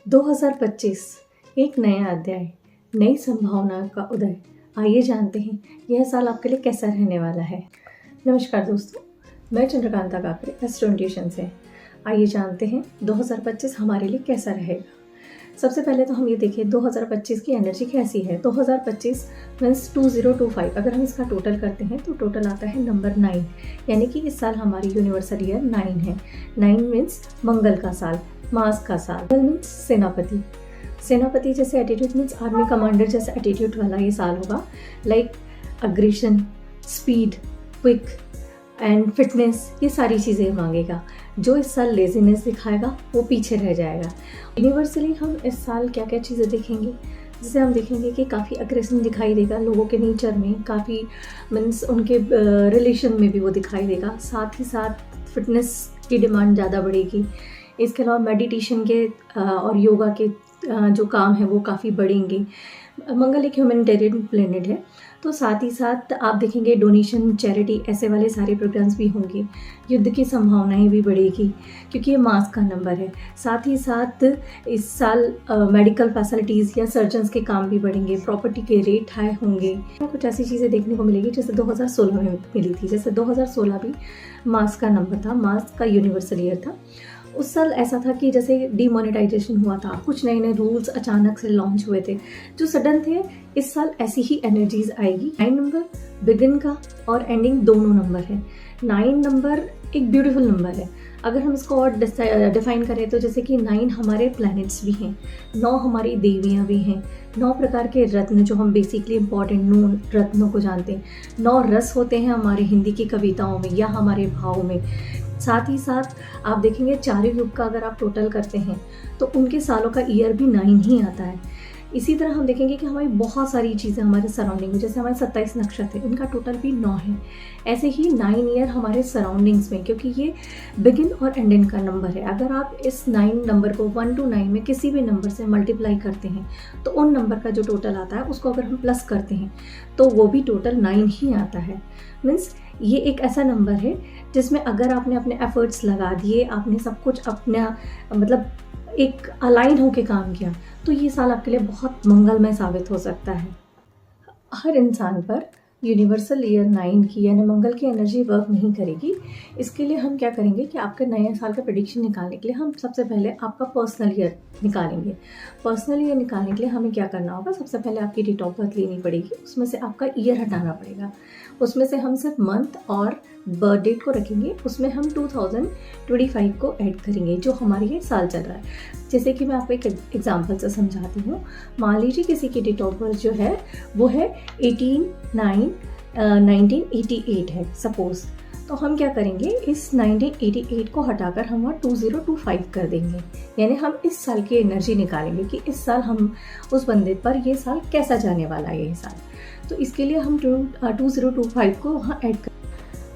2025 एक नया अध्याय, नई संभावना का उदय। आइए जानते हैं यह साल आपके लिए कैसा रहने वाला है। नमस्कार दोस्तों, मैं चंद्रकांता काकरे एस्ट्रो इंट्यूशन से। आइए जानते हैं 2025 हमारे लिए कैसा रहेगा। सबसे पहले तो हम ये देखिए 2025 की एनर्जी कैसी है। 2025 मीन्स 2025, अगर हम इसका टोटल करते हैं तो टोटल आता है नंबर 9, यानी कि इस साल हमारी यूनिवर्सल ईयर 9 है। 9 मीन्स मंगल का साल, मास का साल। मंगल मीन्स सेनापति, सेनापति जैसे एटीट्यूड मीन्स आर्मी कमांडर जैसे एटीट्यूड वाला ये साल होगा। Like aggression, speed, quick and fitness, ये सारी चीज़ें मांगेगा। जो इस साल लेजीनेस दिखाएगा वो पीछे रह जाएगा। यूनिवर्सली हम इस साल क्या क्या चीज़ें देखेंगे, जैसे हम देखेंगे कि काफ़ी अग्रेशन दिखाई देगा लोगों के नेचर में, काफ़ी मीन्स उनके रिलेशन में भी वो दिखाई देगा। साथ ही साथ फिटनेस की डिमांड ज़्यादा बढ़ेगी। इसके अलावा मेडिटेशन के और योगा के जो काम है वो काफ़ी बढ़ेंगे। मंगल एक ह्यूमैनिटेरियन प्लेनेट है, तो साथ ही साथ आप देखेंगे डोनेशन, चैरिटी, ऐसे वाले सारे प्रोग्राम्स भी होंगे। युद्ध की संभावनाएं भी बढ़ेगी क्योंकि ये मास का नंबर है। साथ ही साथ इस साल मेडिकल फैसिलिटीज़ या सर्जन्स के काम भी बढ़ेंगे। प्रॉपर्टी के रेट हाई होंगे। कुछ ऐसी चीज़ें देखने को मिलेगी जैसे 2016 में मिली थी। जैसे 2016 भी मास का नंबर था, मास का यूनिवर्सल ईयर था। उस साल ऐसा था कि जैसे डीमोनेटाइजेशन हुआ था, कुछ नए नए रूल्स अचानक से लॉन्च हुए थे जो सडन थे। इस साल ऐसी ही एनर्जीज आएगी। 9 नंबर बिगिन का और एंडिंग दोनों नंबर है। 9 नंबर एक ब्यूटीफुल नंबर है। अगर हम इसको और डिफाइन करें तो जैसे कि 9 हमारे प्लैनेट्स भी हैं, 9 हमारी देवियाँ भी हैं, 9 प्रकार के रत्न जो हम बेसिकली इंपॉर्टेंट 9 रत्नों को जानते हैं। 9 रस होते हैं हमारे हिंदी की कविताओं में या हमारे भाव में। साथ ही साथ आप देखेंगे चारों युग का अगर आप टोटल करते हैं तो उनके सालों का ईयर भी 9 ही आता है। इसी तरह हम देखेंगे कि हमारी बहुत सारी चीज़ें हमारे सराउंडिंग में, जैसे हमारे 27 नक्षत्र हैं, इनका टोटल भी 9 है। ऐसे ही 9 ईयर हमारे सराउंडिंग्स में, क्योंकि ये बिगिन और एंडिंग का नंबर है। अगर आप इस 9 नंबर को 1 to 9 में किसी भी नंबर से मल्टीप्लाई करते हैं तो उन नंबर का जो टोटल आता है उसको अगर हम प्लस करते हैं तो वो भी टोटल 9 ही आता है। मीन्स ये एक ऐसा नंबर है जिसमें अगर आपने अपने एफर्ट्स लगा दिए, आपने सब कुछ अपना मतलब एक अलाइन होके काम किया, तो ये साल आपके लिए बहुत मंगलमय साबित हो सकता है। हर इंसान पर यूनिवर्सल ईयर 9 की यानी मंगल की एनर्जी वर्क नहीं करेगी। इसके लिए हम क्या करेंगे कि आपके नए साल का प्रेडिक्शन निकालने के लिए हम सबसे पहले आपका पर्सनल ईयर निकालेंगे। पर्सनल ईयर निकालने के लिए हमें क्या करना होगा, सबसे पहले आपकी डेट ऑफ बर्थ लेनी पड़ेगी, उसमें से आपका ईयर हटाना पड़ेगा। उसमें से हम सिर्फ मंथ और बर्थ डेट को रखेंगे, उसमें हम 2025 को ऐड करेंगे जो हमारे ये साल चल रहा है। जैसे कि मैं आपको एक एग्जांपल से समझाती हूँ। मान लीजिए किसी की डेट ऑफ बर्थ जो है वो है 1988 है सपोज, तो हम क्या करेंगे, इस 1988 को हटाकर हम वहाँ 2025 कर देंगे। यानी हम इस साल की एनर्जी निकालेंगे कि इस साल हम उस बंदे पर ये साल कैसा जाने वाला है ये साल। तो इसके लिए हम 2025 को वहाँ ऐड कर,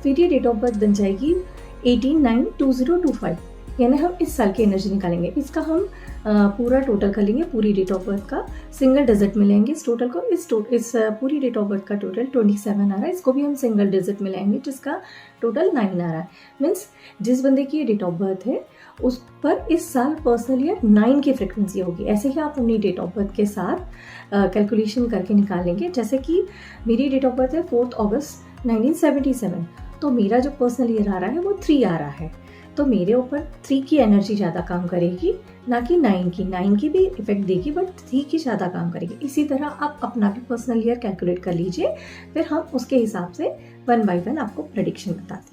फिर ये डेट ऑफ बर्थ बन जाएगी 18/9/2025, यानी हम इस साल की एनर्जी निकालेंगे। इसका हम पूरा टोटल कर लेंगे, पूरी डेट ऑफ बर्थ का सिंगल डिजिट मिलेंगे इस टोटल को। इस पूरी डेट ऑफ बर्थ का टोटल 27 आ रहा है, इसको भी हम सिंगल डिजिट मिलाएंगे जिसका टोटल 9 आ रहा है। मीन्स जिस बंदे की डेट ऑफ बर्थ है उस पर इस साल पर्सनल ईयर 9 की फ्रिक्वेंसी होगी। ऐसे ही आप अपनी डेट ऑफ बर्थ के साथ कैलकुलेशन करके निकालेंगे। जैसे कि मेरी डेट ऑफ बर्थ है 4 अगस्त 1977, तो मेरा जो पर्सनल ईयर आ रहा है वो 3 आ रहा है, तो मेरे ऊपर 3 की एनर्जी ज़्यादा काम करेगी ना कि 9 की। 9 की भी इफेक्ट देगी बट 3 की ज़्यादा काम करेगी। इसी तरह आप अपना भी पर्सनल ईयर कैलकुलेट कर लीजिए, फिर हम उसके हिसाब से 1 by 1 आपको प्रेडिक्शन बताते हैं।